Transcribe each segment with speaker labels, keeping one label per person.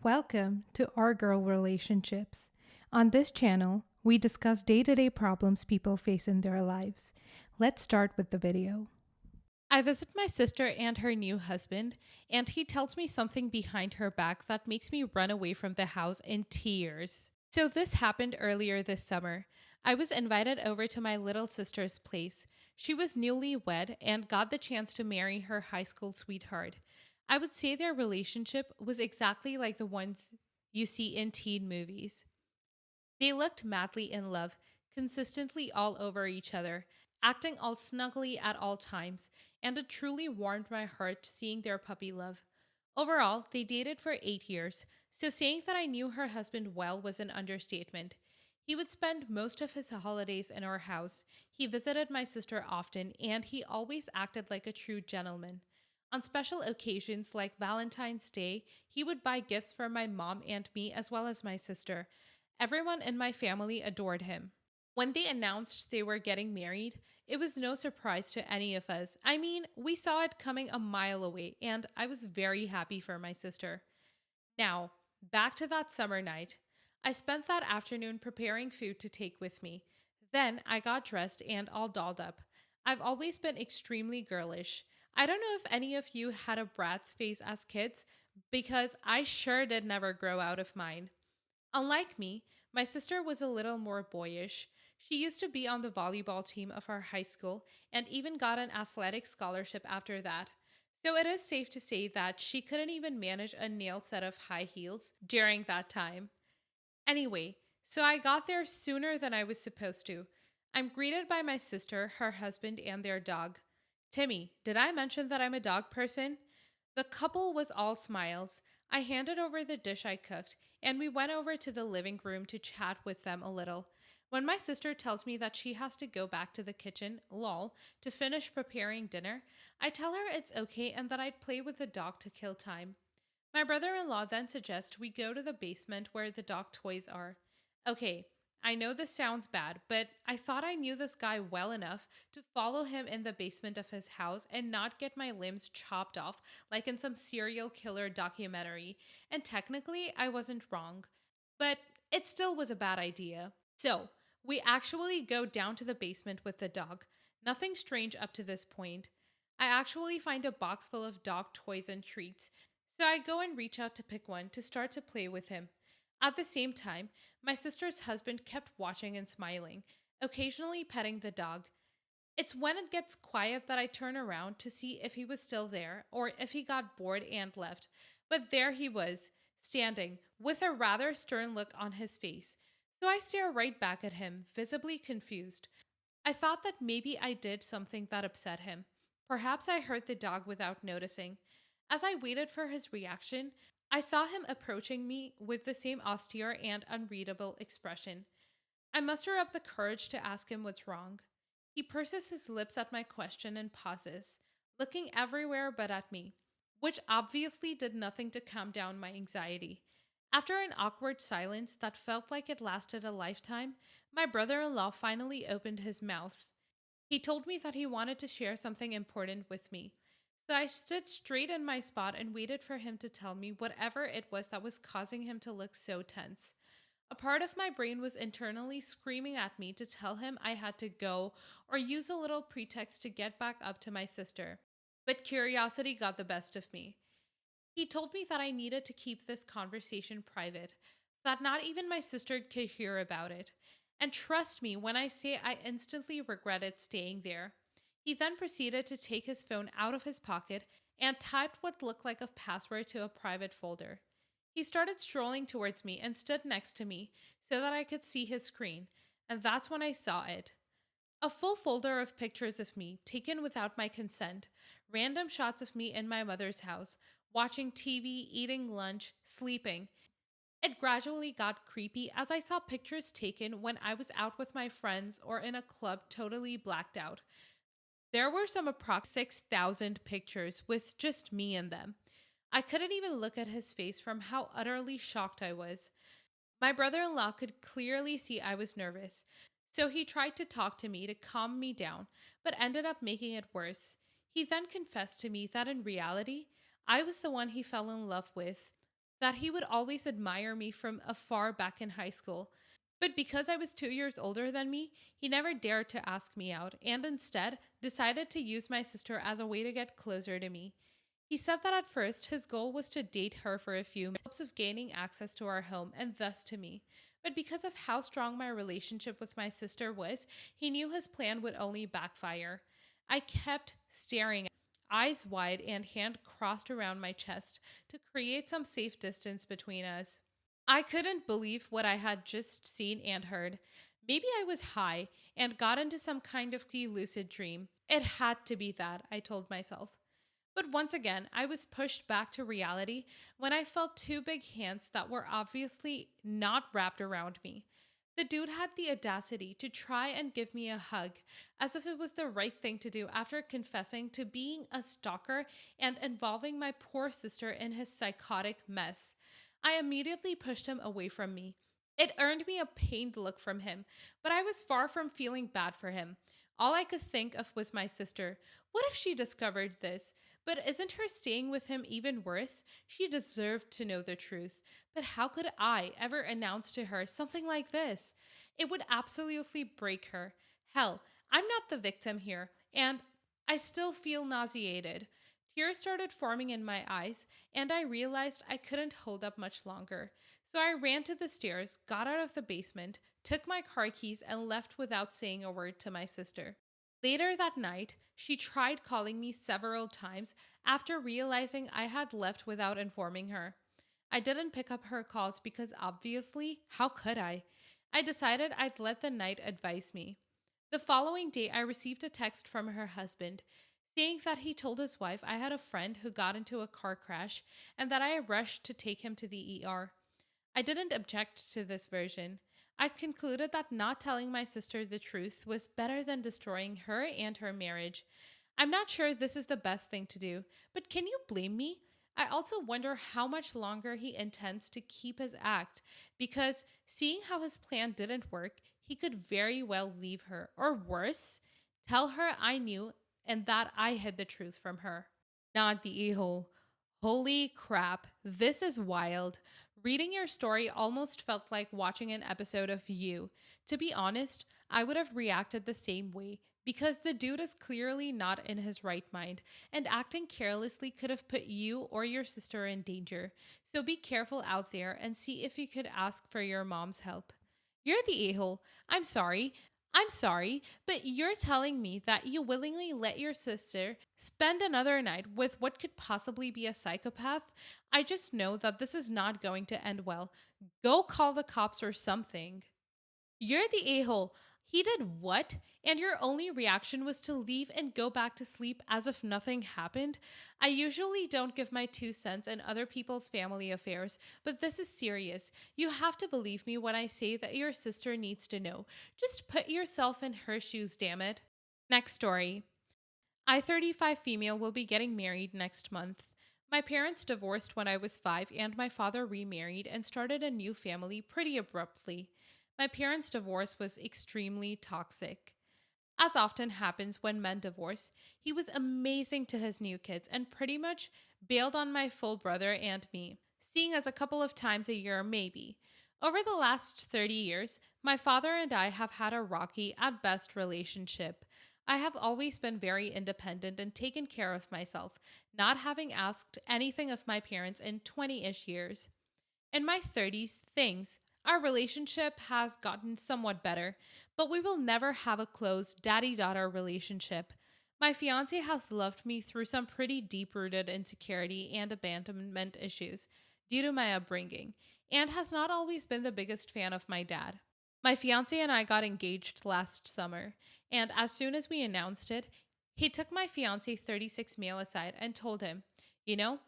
Speaker 1: Welcome to Our Girl Relationships. On this channel, we discuss day-to-day problems people face in their lives. Let's start with the video. I visit my sister and her new husband, and he tells me something behind her back that makes me run away from the house in tears. So this happened earlier this summer. I was invited over to my little sister's place. She was newlywed and got the chance to marry her high school sweetheart. I would say their relationship was exactly like the ones you see in teen movies. They looked madly in love, consistently all over each other, acting all snuggly at all times, and it truly warmed my heart seeing their puppy love. Overall, they dated for 8 years, so saying that I knew her husband well was an understatement. He would spend most of his holidays in our house. He visited my sister often, and he always acted like a true gentleman. On special occasions like Valentine's Day, he would buy gifts for my mom and me as well as my sister. Everyone in my family adored him. When they announced they were getting married, it was no surprise to any of us. I mean, we saw it coming a mile away, and I was very happy for my sister. Now, back to that summer night. I spent that afternoon preparing food to take with me. Then I got dressed and all dolled up. I've always been extremely girlish. I don't know if any of you had a brat's face as kids, because I sure did never grow out of mine. Unlike me, my sister was a little more boyish. She used to be on the volleyball team of our high school and even got an athletic scholarship after that. So it is safe to say that she couldn't even manage a nail set of high heels during that time. Anyway, so I got there sooner than I was supposed to. I'm greeted by my sister, her husband, and their dog. Timmy, did I mention that I'm a dog person? The couple was all smiles. I handed over the dish I cooked, and we went over to the living room to chat with them a little. When my sister tells me that she has to go back to the kitchen, lol, to finish preparing dinner, I tell her it's okay and that I'd play with the dog to kill time. My brother in law then suggests we go to the basement where the dog toys are. Okay, I know this sounds bad, but I thought I knew this guy well enough to follow him in the basement of his house and not get my limbs chopped off like in some serial killer documentary. And technically, I wasn't wrong. But it still was a bad idea. So, we actually go down to the basement with the dog. Nothing strange up to this point. I actually find a box full of dog toys and treats, so I go and reach out to pick one to start to play with him. At the same time, my sister's husband kept watching and smiling, occasionally petting the dog. It's when it gets quiet that I turn around to see if he was still there or if he got bored and left. But there he was, standing, with a rather stern look on his face. So I stare right back at him, visibly confused. I thought that maybe I did something that upset him. Perhaps I hurt the dog without noticing. As I waited for his reaction, I saw him approaching me with the same austere and unreadable expression. I muster up the courage to ask him what's wrong. He purses his lips at my question and pauses, looking everywhere but at me, which obviously did nothing to calm down my anxiety. After an awkward silence that felt like it lasted a lifetime, my brother in law finally opened his mouth. He told me that he wanted to share something important with me. So I stood straight in my spot and waited for him to tell me whatever it was that was causing him to look so tense. A part of my brain was internally screaming at me to tell him I had to go or use a little pretext to get back up to my sister. But curiosity got the best of me. He told me that I needed to keep this conversation private, that not even my sister could hear about it. And trust me when I say I instantly regretted staying there. He then proceeded to take his phone out of his pocket and typed what looked like a password to a private folder. He started strolling towards me and stood next to me so that I could see his screen, and that's when I saw it. A full folder of pictures of me, taken without my consent, random shots of me in my mother's house, watching TV, eating lunch, sleeping. It gradually got creepy as I saw pictures taken when I was out with my friends or in a club totally blacked out. There were some approx 6,000 pictures with just me in them. I couldn't even look at his face from how utterly shocked I was. My brother in law could clearly see I was nervous, so he tried to talk to me to calm me down, but ended up making it worse. He then confessed to me that in reality, I was the one he fell in love with. that he would always admire me from afar back in high school. But because I was 2 years older than me, he never dared to ask me out and instead decided to use my sister as a way to get closer to me. He said that at first his goal was to date her for a few months in hopes of gaining access to our home and thus to me. But because of how strong my relationship with my sister was, he knew his plan would only backfire. I kept staring, eyes wide and hand crossed around my chest to create some safe distance between us. I couldn't believe what I had just seen and heard. Maybe I was high and got into some kind of lucid dream. It had to be that, I told myself. But once again, I was pushed back to reality when I felt two big hands that were obviously not wrapped around me. The dude had the audacity to try and give me a hug, as if it was the right thing to do after confessing to being a stalker and involving my poor sister in his psychotic mess. I immediately pushed him away from me. It earned me a pained look from him, but I was far from feeling bad for him. All I could think of was my sister. What if she discovered this? But isn't her staying with him even worse? She deserved to know the truth. But how could I ever announce to her something like this? It would absolutely break her. Hell, I'm not the victim here, and I still feel nauseated. Tears started forming in my eyes, and I realized I couldn't hold up much longer. So I ran to the stairs, got out of the basement, took my car keys, and left without saying a word to my sister. Later that night, she tried calling me several times after realizing I had left without informing her. I didn't pick up her calls because obviously, how could I? I decided I'd let the night advise me. The following day, I received a text from her husband saying that he told his wife I had a friend who got into a car crash and that I rushed to take him to the ER. I didn't object to this version. I'd concluded that not telling my sister the truth was better than destroying her and her marriage. I'm not sure this is the best thing to do, but can you blame me? I also wonder how much longer he intends to keep his act, because seeing how his plan didn't work, he could very well leave her, or worse, tell her I knew and that I hid the truth from her. Not the a-hole. Holy crap, this is wild. Reading your story almost felt like watching an episode of You. To be honest, I would have reacted the same way because the dude is clearly not in his right mind, and acting carelessly could have put you or your sister in danger. So be careful out there and see if you could ask for your mom's help. You're the a-hole. I'm sorry, but you're telling me that you willingly let your sister spend another night with what could possibly be a psychopath? I just know that this is not going to end well. Go call the cops or something. You're the a-hole. He did what? And your only reaction was to leave and go back to sleep as if nothing happened? I usually don't give my 2 cents in other people's family affairs, but this is serious. You have to believe me when I say that your sister needs to know. Just put yourself in her shoes, damn it. Next story. I-35 female will be getting married next month. My parents divorced when I was 5, and my father remarried and started a new family pretty abruptly. My parents' divorce was extremely toxic. As often happens when men divorce, he was amazing to his new kids and pretty much bailed on my full brother and me, seeing us a couple of times a year maybe. Over the last 30 years, my father and I have had a rocky, at best, relationship. I have always been very independent and taken care of myself, not having asked anything of my parents in 20-ish years. In my 30s, our relationship has gotten somewhat better, but we will never have a close daddy-daughter relationship. My fiance has loved me through some pretty deep-rooted insecurity and abandonment issues due to my upbringing, and has not always been the biggest fan of my dad. My fiance and I got engaged last summer, and as soon as we announced it, he took my fiance 36 male aside and told him, you know,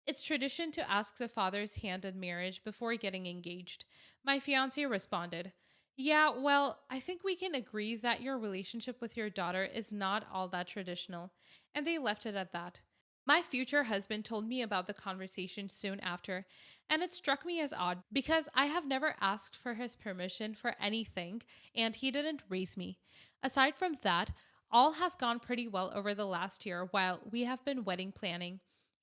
Speaker 1: it's tradition to ask the father's hand in marriage before getting engaged. My fiancé responded, yeah, well, I think we can agree that your relationship with your daughter is not all that traditional. And they left it at that. My future husband told me about the conversation soon after, and it struck me as odd because I have never asked for his permission for anything, and he didn't raise me. Aside from that, all has gone pretty well over the last year while we have been wedding planning.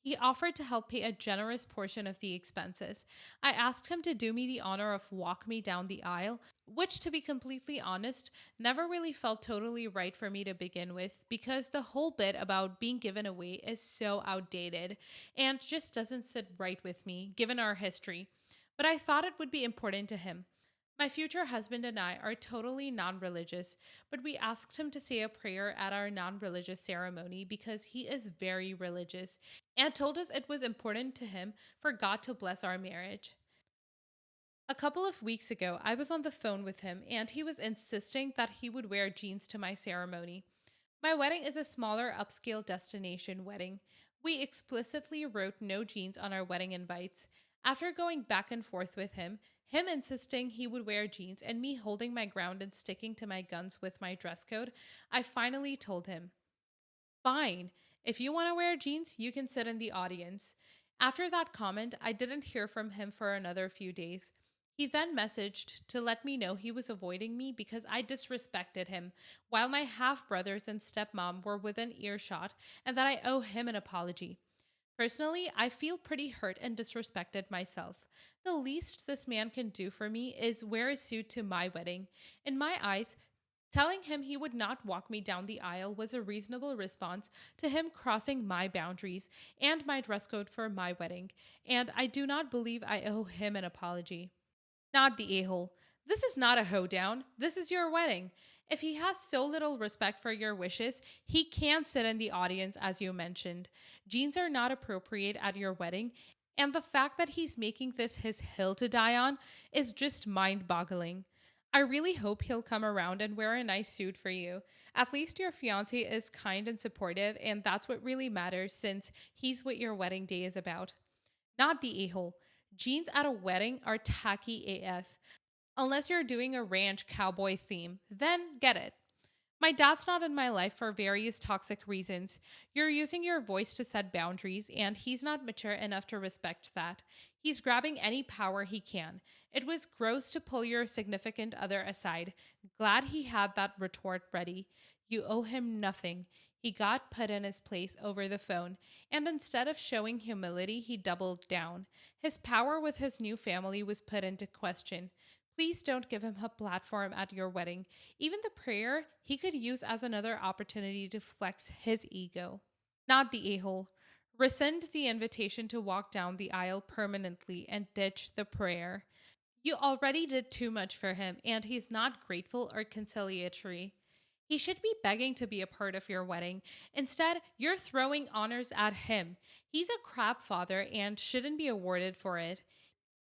Speaker 1: He offered to help pay a generous portion of the expenses. I asked him to do me the honor of walk me down the aisle, which, to be completely honest, never really felt totally right for me to begin with because the whole bit about being given away is so outdated and just doesn't sit right with me given our history. But I thought it would be important to him. My future husband and I are totally non religious, but we asked him to say a prayer at our non religious ceremony because he is very religious and told us it was important to him for God to bless our marriage. A couple of weeks ago, I was on the phone with him and he was insisting that he would wear jeans to my ceremony. My wedding is a smaller upscale destination wedding. We explicitly wrote no jeans on our wedding invites. After going back and forth with him insisting he would wear jeans and me holding my ground and sticking to my guns with my dress code, I finally told him, "Fine, if you want to wear jeans, you can sit in the audience." After that comment, I didn't hear from him for another few days. He then messaged to let me know he was avoiding me because I disrespected him, while my half brothers and stepmom were within earshot, and that I owe him an apology. Personally, I feel pretty hurt and disrespected myself. The least this man can do for me is wear a suit to my wedding. In my eyes, telling him he would not walk me down the aisle was a reasonable response to him crossing my boundaries and my dress code for my wedding, and I do not believe I owe him an apology. Not the a-hole. This is not a hoedown. This is your wedding. If he has so little respect for your wishes, he can sit in the audience as you mentioned. Jeans are not appropriate at your wedding, and the fact that he's making this his hill to die on is just mind-boggling. I really hope he'll come around and wear a nice suit for you. At least your fiance is kind and supportive, and that's what really matters since he's what your wedding day is about. Not the a-hole. Jeans at a wedding are tacky AF. Unless you're doing a ranch cowboy theme, then get it. My dad's not in my life for various toxic reasons. You're using your voice to set boundaries, and he's not mature enough to respect that. He's grabbing any power he can. It was gross to pull your significant other aside. Glad he had that retort ready. You owe him nothing. He got put in his place over the phone, and instead of showing humility, he doubled down. His power with his new family was put into question. Please don't give him a platform at your wedding. Even the prayer he could use as another opportunity to flex his ego. Not the a-hole. Rescind the invitation to walk down the aisle permanently and ditch the prayer. You already did too much for him, and he's not grateful or conciliatory. He should be begging to be a part of your wedding. Instead, you're throwing honors at him. He's a crap father and shouldn't be awarded for it.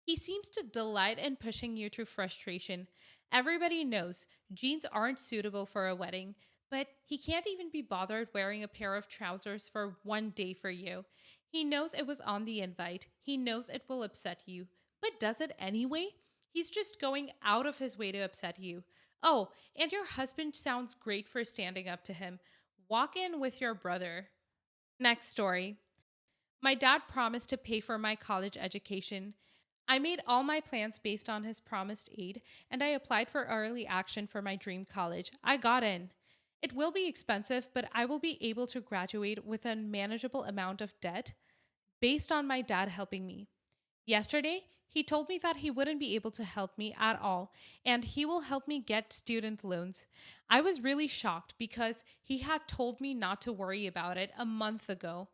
Speaker 1: He seems to delight in pushing you to frustration. Everybody knows jeans aren't suitable for a wedding, but he can't even be bothered wearing a pair of trousers for one day for you. He knows it was on the invite. He knows it will upset you, but does it anyway? He's just going out of his way to upset you. Oh, and your husband sounds great for standing up to him. Walk in with your brother. Next story. My dad promised to pay for my college education. I made all my plans based on his promised aid, and I applied for early action for my dream college. I got in. It will be expensive, but I will be able to graduate with a manageable amount of debt based on my dad helping me. Yesterday, he told me that he wouldn't be able to help me at all, and he will help me get student loans. I was really shocked because he had told me not to worry about it a month ago.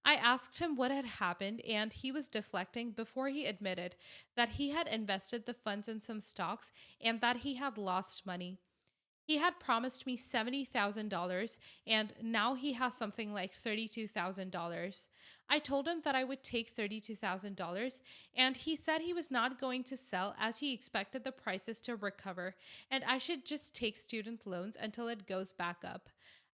Speaker 1: I asked him what had happened, and he was deflecting before he admitted that he had invested the funds in some stocks and that he had lost money. He had promised me $70,000, and now he has something like $32,000. I told him that I would take $32,000, and he said he was not going to sell as he expected the prices to recover, and I should just take student loans until it goes back up.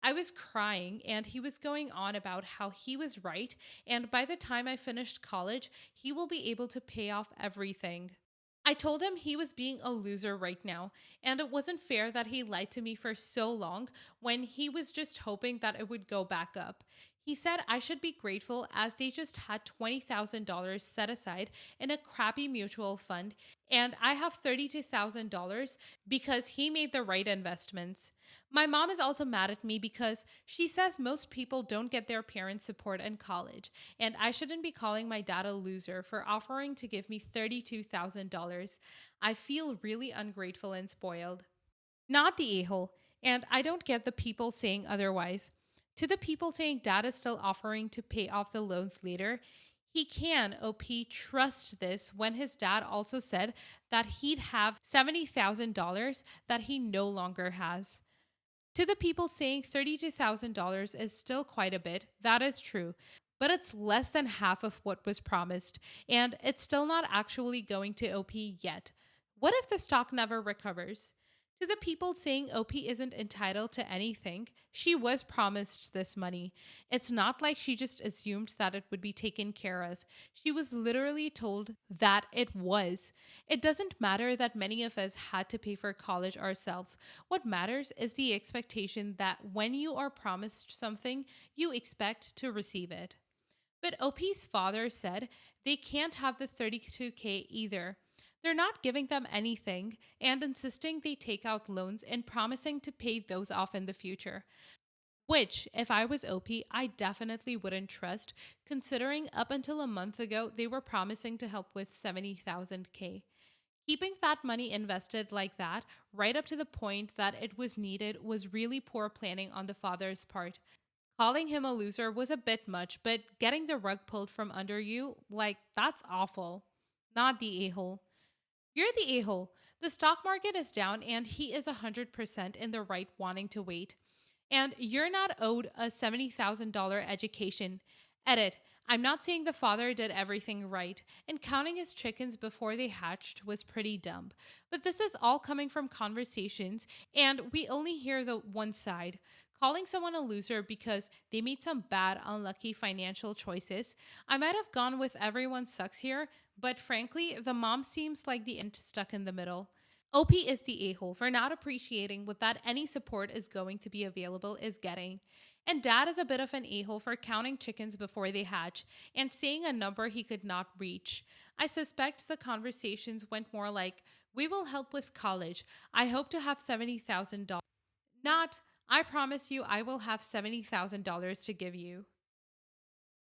Speaker 1: I was crying, and he was going on about how he was right, and by the time I finished college, he will be able to pay off everything. I told him he was being a loser right now, and it wasn't fair that he lied to me for so long when he was just hoping that it would go back up. He said I should be grateful as they just had $20,000 set aside in a crappy mutual fund, and I have $32,000 because he made the right investments. My mom is also mad at me because she says most people don't get their parents' support in college, and I shouldn't be calling my dad a loser for offering to give me $32,000. I feel really ungrateful and spoiled. Not the a hole, and I don't get the people saying otherwise. To the people saying dad is still offering to pay off the loans later, he can, OP, trust this when his dad also said that he'd have $70,000 that he no longer has. To the people saying $32,000 is still quite a bit, that is true, but it's less than half of what was promised, and it's still not actually going to OP yet. What if the stock never recovers? To the people saying OP isn't entitled to anything, she was promised this money. It's not like she just assumed that it would be taken care of. She was literally told that it was. It doesn't matter that many of us had to pay for college ourselves. What matters is the expectation that when you are promised something, you expect to receive it. But OP's father said they can't have the 32K either. They're not giving them anything and insisting they take out loans and promising to pay those off in the future. Which, if I was OP, I definitely wouldn't trust, considering up until a month ago they were promising to help with 70,000K. Keeping that money invested like that, right up to the point that it was needed, was really poor planning on the father's part. Calling him a loser was a bit much, but getting the rug pulled from under you, like, that's awful. Not the a hole. You're the a hole. The stock market is down, and he is 100% in the right wanting to wait. And you're not owed a $70,000 education. Edit. I'm not saying the father did everything right, and counting his chickens before they hatched was pretty dumb. But this is all coming from conversations, and we only hear the one side. Calling someone a loser because they made some bad, unlucky financial choices. I might have gone with everyone sucks here, but frankly, the mom seems like the ant stuck in the middle. OP is the a hole for not appreciating what that any support is going to be available is getting. And dad is a bit of an a hole for counting chickens before they hatch and saying a number he could not reach. I suspect the conversations went more like, "We will help with college. I hope to have $70,000." Not, "I promise you I will have $70,000 to give you."